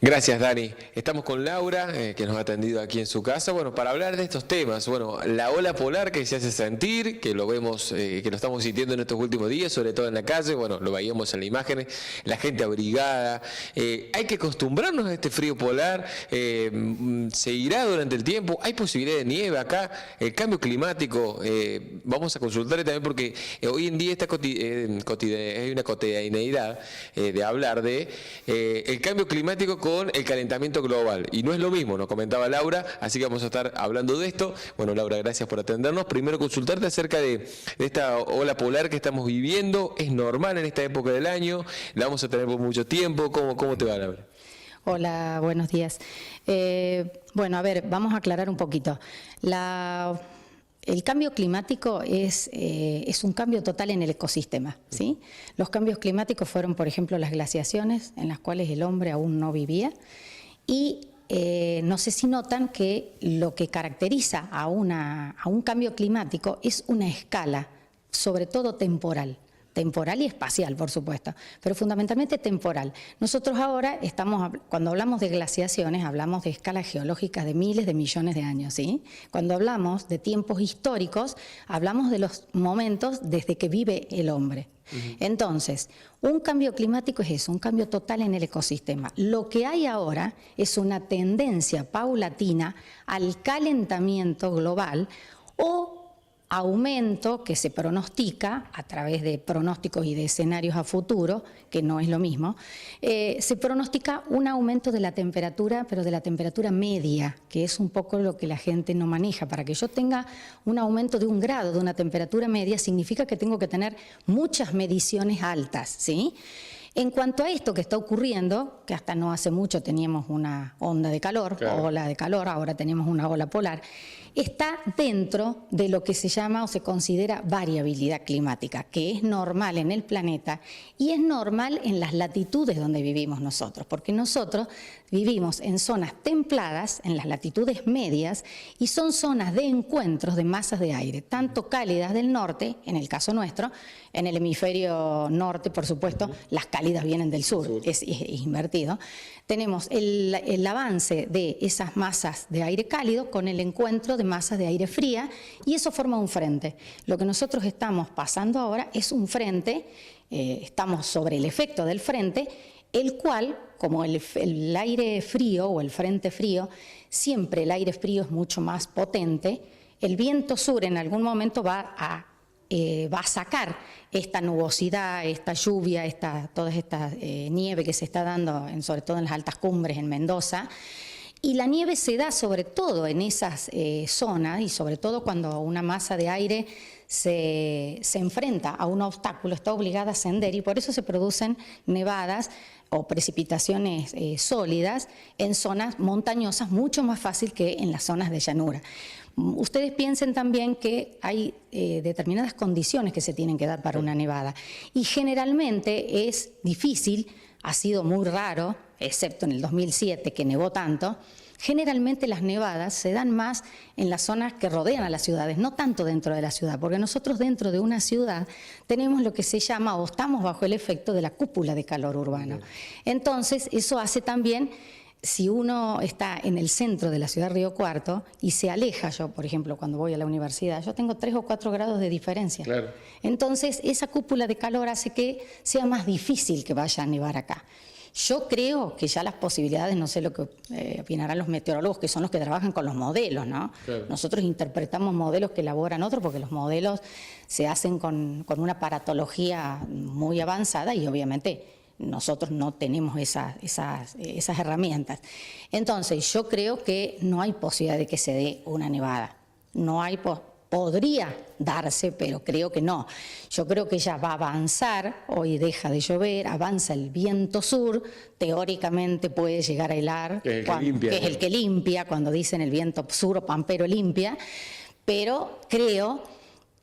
Gracias, Dani. Estamos con Laura, que nos ha atendido aquí en su casa, bueno, para hablar de estos temas. Bueno, la ola polar que se hace sentir, que lo vemos, que lo estamos sintiendo en estos últimos días, sobre todo en la calle, bueno, lo veíamos en las imágenes, la gente abrigada. Hay que acostumbrarnos a este frío polar, se irá durante el tiempo, hay posibilidad de nieve acá, el cambio climático, vamos a consultar también porque hoy en día hay una cotidianeidad de hablar de el cambio climático con el calentamiento global. Y no es lo mismo, nos comentaba Laura, así que vamos a estar hablando de esto. Bueno, Laura, gracias por atendernos. Primero consultarte acerca de esta ola polar que estamos viviendo. ¿Es normal en esta época del año? ¿La vamos a tener por mucho tiempo? ¿Cómo te va, Laura? Hola, buenos días. Bueno, a ver, vamos a aclarar un poquito. El cambio climático es un cambio total en el ecosistema, ¿sí? Los cambios climáticos fueron, por ejemplo, las glaciaciones, en las cuales el hombre aún no vivía, y no sé si notan que lo que caracteriza a un cambio climático es una escala, sobre todo temporal y espacial, por supuesto, pero fundamentalmente temporal. Nosotros ahora cuando hablamos de glaciaciones, hablamos de escalas geológicas de miles de millones de años, ¿sí? Cuando hablamos de tiempos históricos, hablamos de los momentos desde que vive el hombre. Entonces, un cambio climático es eso, un cambio total en el ecosistema. Lo que hay ahora es una tendencia paulatina al calentamiento global o aumento que se pronostica a través de pronósticos y de escenarios a futuro, que no es lo mismo, se pronostica un aumento de la temperatura, pero de la temperatura media, que es un poco lo que la gente no maneja. Para que yo tenga un aumento de 1 grado de una temperatura media, significa que tengo que tener muchas mediciones altas, ¿sí? En cuanto a esto que está ocurriendo, que hasta no hace mucho teníamos una onda de calor, claro, ola de calor, ahora tenemos una ola polar, está dentro de lo que se llama o se considera variabilidad climática, que es normal en el planeta y es normal en las latitudes donde vivimos nosotros, porque nosotros vivimos en zonas templadas, en las latitudes medias, y son zonas de encuentros de masas de aire, tanto cálidas del norte, en el caso nuestro, en el hemisferio norte, por supuesto, las cálidas vienen del sur, es invertido. Tenemos el avance de esas masas de aire cálido con el encuentro de masas de aire fría y eso forma un frente. Lo que nosotros estamos pasando ahora es un frente, estamos sobre el efecto del frente, el cual, como el aire frío o el frente frío, siempre el aire frío es mucho más potente, el viento sur en algún momento va a sacar esta nubosidad, esta lluvia, toda esta nieve que se está dando, sobre todo en las altas cumbres en Mendoza, y la nieve se da sobre todo en esas zonas y sobre todo cuando una masa de aire se enfrenta a un obstáculo, está obligada a ascender y por eso se producen nevadas o precipitaciones sólidas en zonas montañosas mucho más fácil que en las zonas de llanura. Ustedes piensen también que hay determinadas condiciones que se tienen que dar para una nevada y generalmente es difícil, ha sido muy raro, excepto en el 2007 que nevó tanto. Generalmente las nevadas se dan más en las zonas que rodean a las ciudades, no tanto dentro de la ciudad, porque nosotros dentro de una ciudad tenemos lo que se llama o estamos bajo el efecto de la cúpula de calor urbano. Entonces eso hace también, si uno está en el centro de la ciudad de Río Cuarto y se aleja, yo por ejemplo cuando voy a la universidad, yo tengo 3 o 4 grados de diferencia. Claro. Entonces esa cúpula de calor hace que sea más difícil que vaya a nevar acá. Yo creo que ya las posibilidades, no sé lo que opinarán los meteorólogos, que son los que trabajan con los modelos, ¿no? Claro. Nosotros interpretamos modelos que elaboran otros porque los modelos se hacen con una aparatología muy avanzada y obviamente nosotros no tenemos esas herramientas. Entonces yo creo que no hay posibilidad de que se dé una nevada, no hay podría darse, pero creo que no. Yo creo que ya va a avanzar, hoy deja de llover, avanza el viento sur, teóricamente puede llegar a helar, que es el que limpia, cuando dicen el viento sur o pampero limpia, pero creo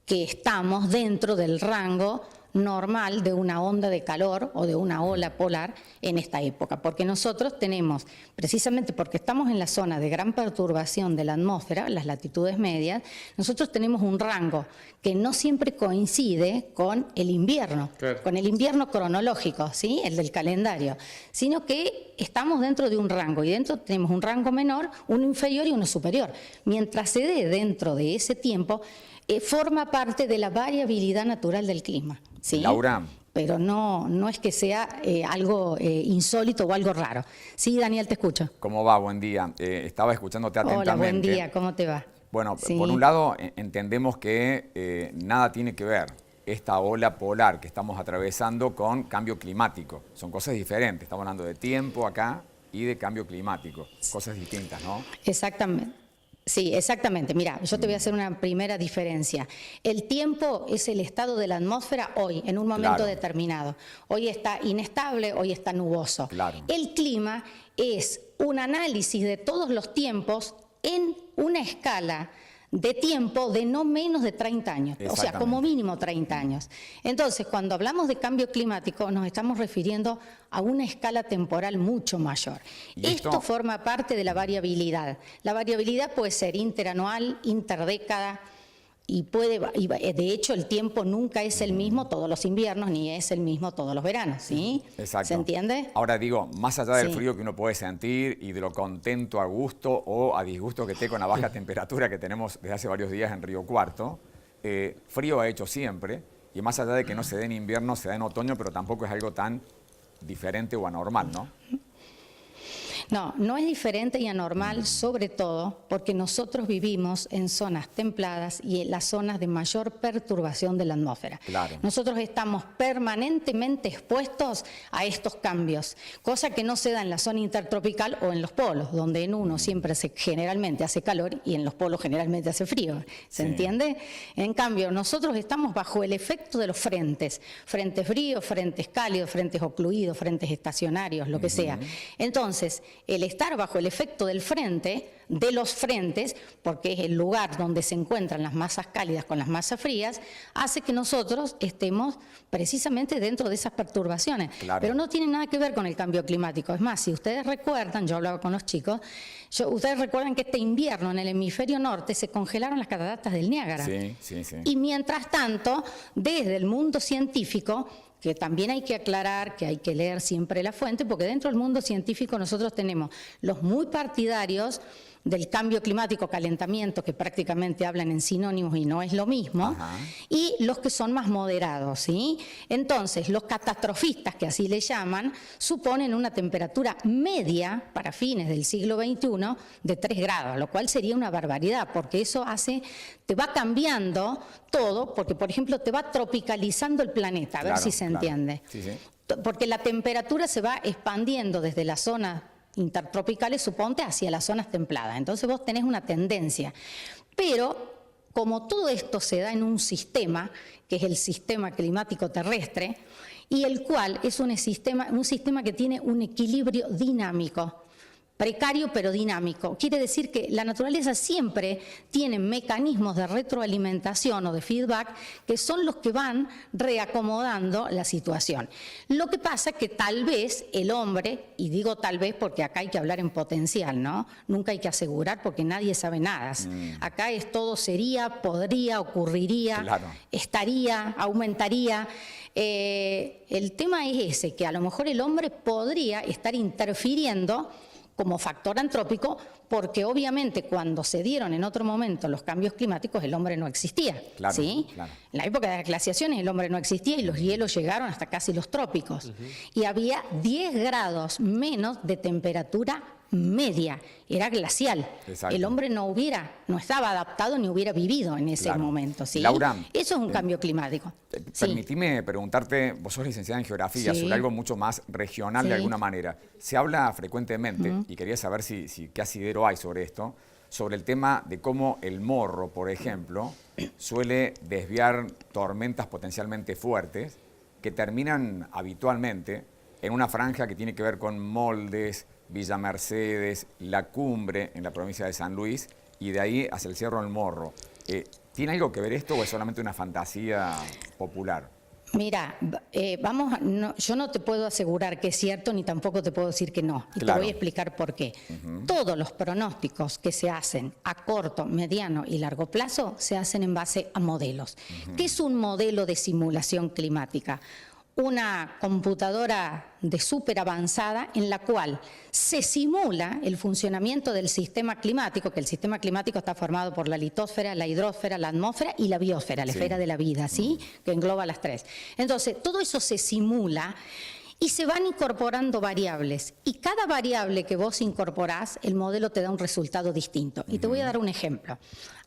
que estamos dentro del rango normal de una onda de calor o de una ola polar en esta época, porque nosotros tenemos, precisamente porque estamos en la zona de gran perturbación de la atmósfera, las latitudes medias, nosotros tenemos un rango que no siempre coincide con el invierno, Claro. con el invierno cronológico, ¿sí? El del calendario, sino que estamos dentro de un rango y dentro tenemos un rango menor, uno inferior y uno superior. Mientras se dé dentro de ese tiempo, forma parte de la variabilidad natural del clima, ¿sí? Laura. Pero no es que sea algo insólito o algo raro. Sí, Daniel, te escucho. ¿Cómo va? Buen día. Estaba escuchándote atentamente. Hola, buen día, ¿cómo te va? Bueno, Sí. por un lado entendemos que nada tiene que ver esta ola polar que estamos atravesando con cambio climático. Son cosas diferentes. Estamos hablando de tiempo acá y de cambio climático. Cosas distintas, ¿no? Exactamente. Sí, exactamente. Mira, yo te voy a hacer una primera diferencia. El tiempo es el estado de la atmósfera hoy, en un momento Claro. determinado. Hoy está inestable, hoy está nuboso. Claro. El clima es un análisis de todos los tiempos en una escala de tiempo de no menos de 30 años, o sea, Exactamente. como mínimo 30 años. Entonces, cuando hablamos de cambio climático, nos estamos refiriendo a una escala temporal mucho mayor. ¿Y esto? Esto forma parte de la variabilidad. La variabilidad puede ser interanual, interdécada, y de hecho el tiempo nunca es el mismo todos los inviernos, ni es el mismo todos los veranos, ¿sí? Exacto. ¿Se entiende? Ahora digo, más allá del Sí. frío que uno puede sentir y de lo contento a gusto o a disgusto que esté con la baja temperatura que tenemos desde hace varios días en Río Cuarto, frío ha hecho siempre, y más allá de que no se dé en invierno, se da en otoño, pero tampoco es algo tan diferente o anormal, ¿no? No, no es diferente y anormal, sobre todo porque nosotros vivimos en zonas templadas y en las zonas de mayor perturbación de la atmósfera. Claro. Nosotros estamos permanentemente expuestos a estos cambios, cosa que no se da en la zona intertropical o en los polos, donde en uno siempre generalmente hace calor y en los polos generalmente hace frío. ¿Se Sí. entiende? En cambio, nosotros estamos bajo el efecto de los frentes fríos, frentes cálidos, frentes ocluidos, frentes estacionarios, lo que sea. Entonces, el estar bajo el efecto del frente, de los frentes, porque es el lugar donde se encuentran las masas cálidas con las masas frías, hace que nosotros estemos precisamente dentro de esas perturbaciones. Claro. Pero no tiene nada que ver con el cambio climático. Es más, si ustedes recuerdan, yo hablaba con los chicos, ustedes recuerdan que este invierno en el hemisferio norte se congelaron las cataratas del Niágara. Sí, sí, sí. Y mientras tanto, desde el mundo científico, que también hay que aclarar que hay que leer siempre la fuente, porque dentro del mundo científico nosotros tenemos los muy partidarios del cambio climático, calentamiento, que prácticamente hablan en sinónimos y no es lo mismo, Ajá. y los que son más moderados, ¿sí? Entonces, los catastrofistas, que así le llaman, suponen una temperatura media para fines del siglo XXI de 3 grados, lo cual sería una barbaridad, porque eso te va cambiando todo, porque por ejemplo te va tropicalizando el planeta, a ver Claro, si se claro. entiende. Sí, sí. Porque la temperatura se va expandiendo desde la zona intertropicales, suponte, hacia las zonas templadas. Entonces vos tenés una tendencia. Pero como todo esto se da en un sistema, que es el sistema climático terrestre, y el cual es un sistema que tiene un equilibrio dinámico, precario pero dinámico. Quiere decir que la naturaleza siempre tiene mecanismos de retroalimentación o de feedback que son los que van reacomodando la situación. Lo que pasa es que tal vez el hombre, y digo tal vez porque acá hay que hablar en potencial, ¿no? Nunca hay que asegurar porque nadie sabe nada. Acá es todo sería, podría, ocurriría, Claro. estaría, aumentaría. El tema es ese, que a lo mejor el hombre podría estar interfiriendo como factor antrópico, porque obviamente cuando se dieron en otro momento los cambios climáticos el hombre no existía, Claro, ¿sí? claro. En la época de las glaciaciones el hombre no existía y los hielos llegaron hasta casi los trópicos. Y había 10 grados menos de temperatura media, era glacial. Exacto. El hombre no estaba adaptado ni hubiera vivido en ese Claro. momento, ¿sí? Laura, eso es un cambio climático. Sí. Permitime preguntarte, vos sos licenciada en geografía, Sí. sobre algo mucho más regional de Sí. alguna manera. Se habla frecuentemente, y quería saber si qué asidero hay sobre esto, sobre el tema de cómo el Morro, por ejemplo, suele desviar tormentas potencialmente fuertes que terminan habitualmente en una franja que tiene que ver con Moldes, Villa Mercedes, La Cumbre en la provincia de San Luis y de ahí hacia el Cerro del Morro. ¿Tiene algo que ver esto o es solamente una fantasía popular? Mira, yo no te puedo asegurar que es cierto ni tampoco te puedo decir que no. Y Claro. te voy a explicar por qué. Todos los pronósticos que se hacen a corto, mediano y largo plazo se hacen en base a modelos. ¿Qué es un modelo de simulación climática? Una computadora de súper avanzada en la cual se simula el funcionamiento del sistema climático, que el sistema climático está formado por la litosfera, la hidrosfera, la atmósfera y la biosfera, la esfera de la vida, ¿sí? Que engloba las tres. Entonces, todo eso se simula y se van incorporando variables. Y cada variable que vos incorporás, el modelo te da un resultado distinto. Y te voy a dar un ejemplo.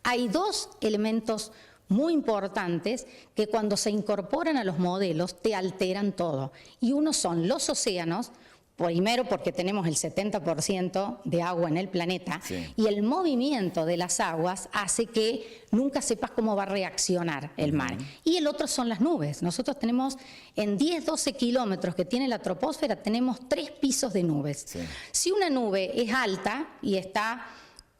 Hay dos elementos muy importantes que cuando se incorporan a los modelos te alteran todo. Y uno son los océanos, primero porque tenemos el 70% de agua en el planeta, Sí. y el movimiento de las aguas hace que nunca sepas cómo va a reaccionar el mar. Y el otro son las nubes. Nosotros tenemos en 10, 12 kilómetros que tiene la troposfera, tenemos 3 pisos de nubes. Sí. Si una nube es alta y está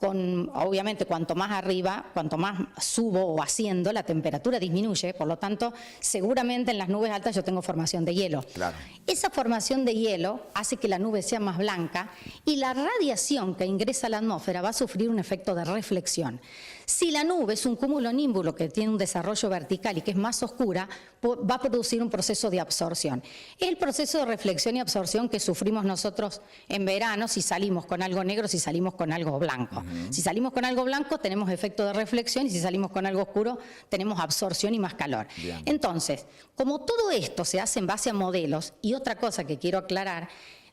obviamente, cuanto más arriba, cuanto más subo o asciendo, la temperatura disminuye, por lo tanto, seguramente en las nubes altas yo tengo formación de hielo. Claro. Esa formación de hielo hace que la nube sea más blanca y la radiación que ingresa a la atmósfera va a sufrir un efecto de reflexión. Si la nube es un cúmulo nímbulo que tiene un desarrollo vertical y que es más oscura, va a producir un proceso de absorción. Es el proceso de reflexión y absorción que sufrimos nosotros en verano si salimos con algo negro, si salimos con algo blanco. Si salimos con algo blanco tenemos efecto de reflexión y si salimos con algo oscuro tenemos absorción y más calor. Bien. Entonces, como todo esto se hace en base a modelos, y otra cosa que quiero aclarar,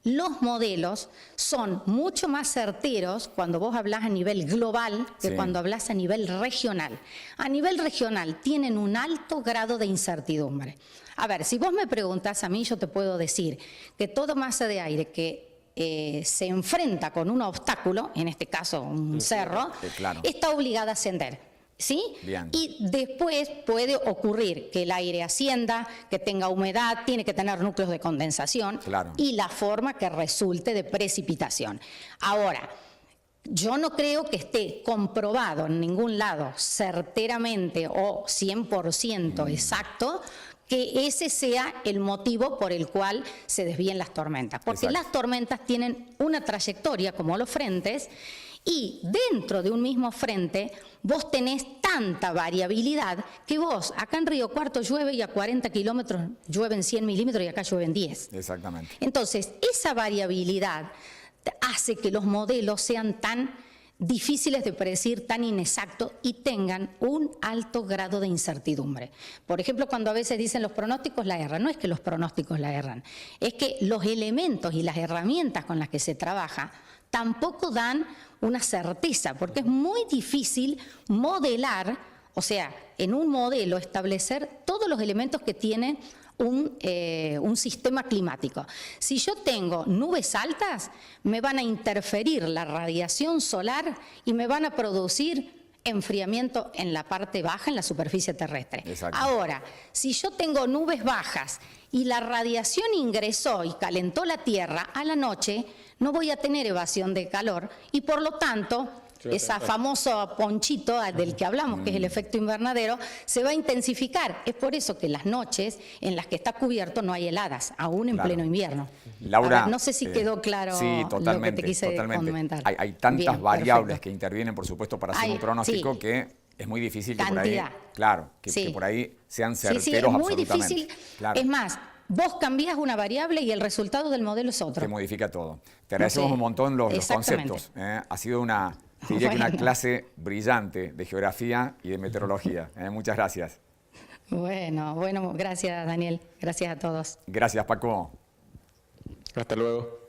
los modelos son mucho más certeros cuando vos hablas a nivel global que Sí. cuando hablas a nivel regional. A nivel regional tienen un alto grado de incertidumbre. A ver, si vos me preguntás a mí, yo te puedo decir que toda masa de aire que se enfrenta con un obstáculo, en este caso un cerro, claro. está obligada a ascender. ¿Sí? Bien. Y después puede ocurrir que el aire ascienda, que tenga humedad, tiene que tener núcleos de condensación Claro. y la forma que resulte de precipitación. Ahora, yo no creo que esté comprobado en ningún lado certeramente o 100% exacto que ese sea el motivo por el cual se desvíen las tormentas. Porque Exacto. las tormentas tienen una trayectoria como los frentes y dentro de un mismo frente vos tenés tanta variabilidad que vos, acá en Río Cuarto llueve y a 40 kilómetros llueven 100 milímetros y acá llueven 10. Exactamente. Entonces, esa variabilidad hace que los modelos sean tan difíciles de predecir, tan inexactos y tengan un alto grado de incertidumbre. Por ejemplo, cuando a veces dicen los pronósticos la erran, no es que los pronósticos la erran, es que los elementos y las herramientas con las que se trabaja tampoco dan una certeza, porque es muy difícil modelar, o sea, en un modelo establecer todos los elementos que tiene un sistema climático. Si yo tengo nubes altas, me van a interferir la radiación solar y me van a producir enfriamiento en la parte baja, en la superficie terrestre. Exacto. Ahora, si yo tengo nubes bajas y la radiación ingresó y calentó la Tierra, a la noche no voy a tener evasión de calor y por lo tanto ese famoso ponchito del que hablamos, que es el efecto invernadero, se va a intensificar. Es por eso que las noches en las que está cubierto no hay heladas, aún en Claro. pleno invierno. Laura, A ver, no sé si quedó claro sí, totalmente, lo que te quise totalmente. comentar. Hay tantas Bien, variables perfecto. que intervienen, por supuesto, para hacer Hay, un pronóstico sí. que es muy difícil que Cantidad. por ahí, claro, que Sí. por ahí sean Sí, certeros sí, es muy absolutamente. difícil. Claro. Es más, vos cambiás una variable y el resultado del modelo es otro. Que modifica todo. Te agradecemos Sí, un montón los exactamente. conceptos. Ha sido una, diría que una Bueno. clase brillante de geografía y de meteorología. Muchas gracias. Bueno, gracias Daniel, gracias a todos. Gracias, Paco. Hasta luego.